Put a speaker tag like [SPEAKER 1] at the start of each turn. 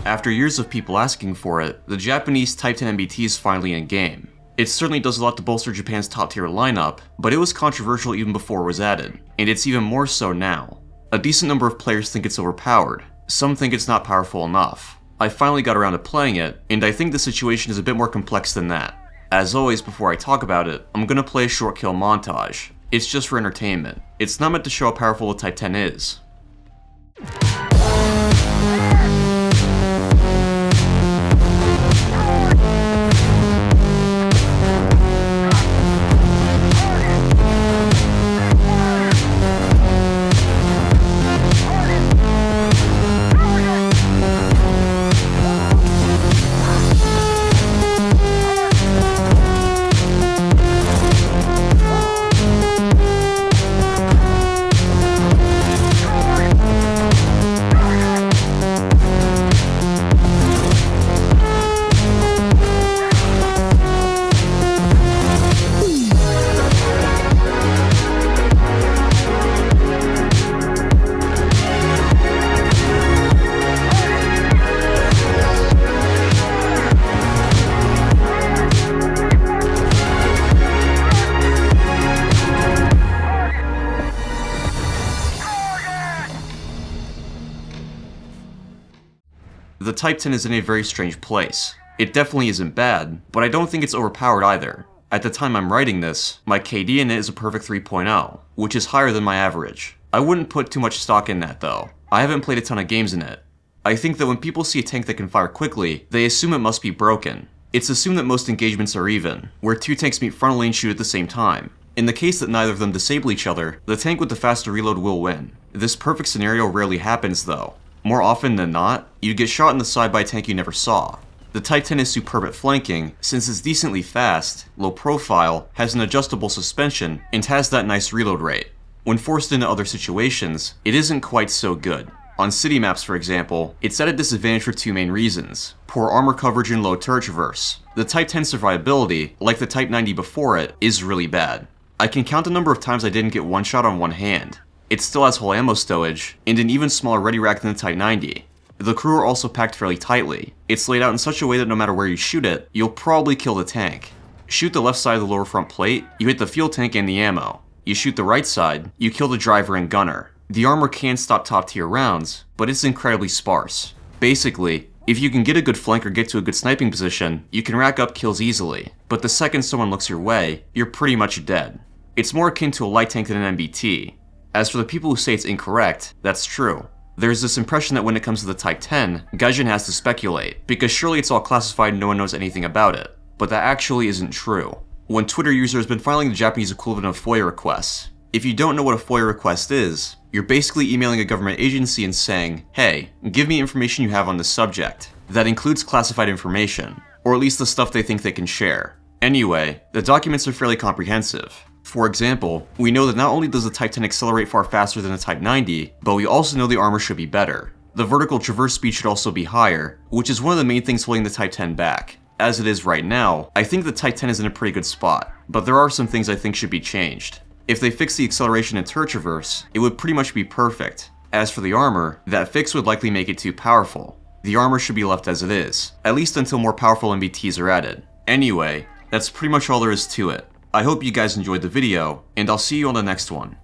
[SPEAKER 1] After years of people asking for it, the Japanese Type 10 MBT is finally in game. It certainly does a lot to bolster Japan's top tier lineup, but it was controversial even before it was added, and it's even more so now. A decent number of players think it's overpowered, some think it's not powerful enough. I finally got around to playing it, and I think the situation is a bit more complex than that. As always, before I talk about it, I'm gonna play a short kill montage. It's just for entertainment. It's not meant to show how powerful the Type 10 is. The Type 10 is in a very strange place. It definitely isn't bad, but I don't think it's overpowered either. At the time I'm writing this, my KD in it is a perfect 3.0, which is higher than my average. I wouldn't put too much stock in that though. I haven't played a ton of games in it. I think that when people see a tank that can fire quickly, they assume it must be broken. It's assumed that most engagements are even, where two tanks meet frontally and shoot at the same time. In the case that neither of them disable each other, the tank with the faster reload will win. This perfect scenario rarely happens though. More often than not, you get shot in the side by a tank you never saw. The Type 10 is superb at flanking, since it's decently fast, low profile, has an adjustable suspension, and has that nice reload rate. When forced into other situations, it isn't quite so good. On city maps, for example, it's at a disadvantage for two main reasons: poor armor coverage and low turret traverse. The Type 10 survivability, like the Type 90 before it, is really bad. I can count the number of times I didn't get one shot on one hand. It still has whole ammo stowage, and an even smaller ready rack than the Type 90. The crew are also packed fairly tightly. It's laid out in such a way that no matter where you shoot it, you'll probably kill the tank. Shoot the left side of the lower front plate, you hit the fuel tank and the ammo. You shoot the right side, you kill the driver and gunner. The armor can stop top tier rounds, but it's incredibly sparse. Basically, if you can get a good flank or get to a good sniping position, you can rack up kills easily, but the second someone looks your way, you're pretty much dead. It's more akin to a light tank than an MBT. As for the people who say it's incorrect, that's true. There's this impression that when it comes to the Type 10, Gaijin has to speculate, because surely it's all classified and no one knows anything about it. But that actually isn't true. One Twitter user has been filing the Japanese equivalent of FOIA requests. If you don't know what a FOIA request is, you're basically emailing a government agency and saying, hey, give me information you have on this subject. That includes classified information, or at least the stuff they think they can share. Anyway, the documents are fairly comprehensive. For example, we know that not only does the Type 10 accelerate far faster than the Type 90, but we also know the armor should be better. The vertical traverse speed should also be higher, which is one of the main things holding the Type 10 back. As it is right now, I think the Type 10 is in a pretty good spot, but there are some things I think should be changed. If they fix the acceleration and turret traverse, it would pretty much be perfect. As for the armor, that fix would likely make it too powerful. The armor should be left as it is, at least until more powerful MBTs are added. Anyway, that's pretty much all there is to it. I hope you guys enjoyed the video, and I'll see you on the next one.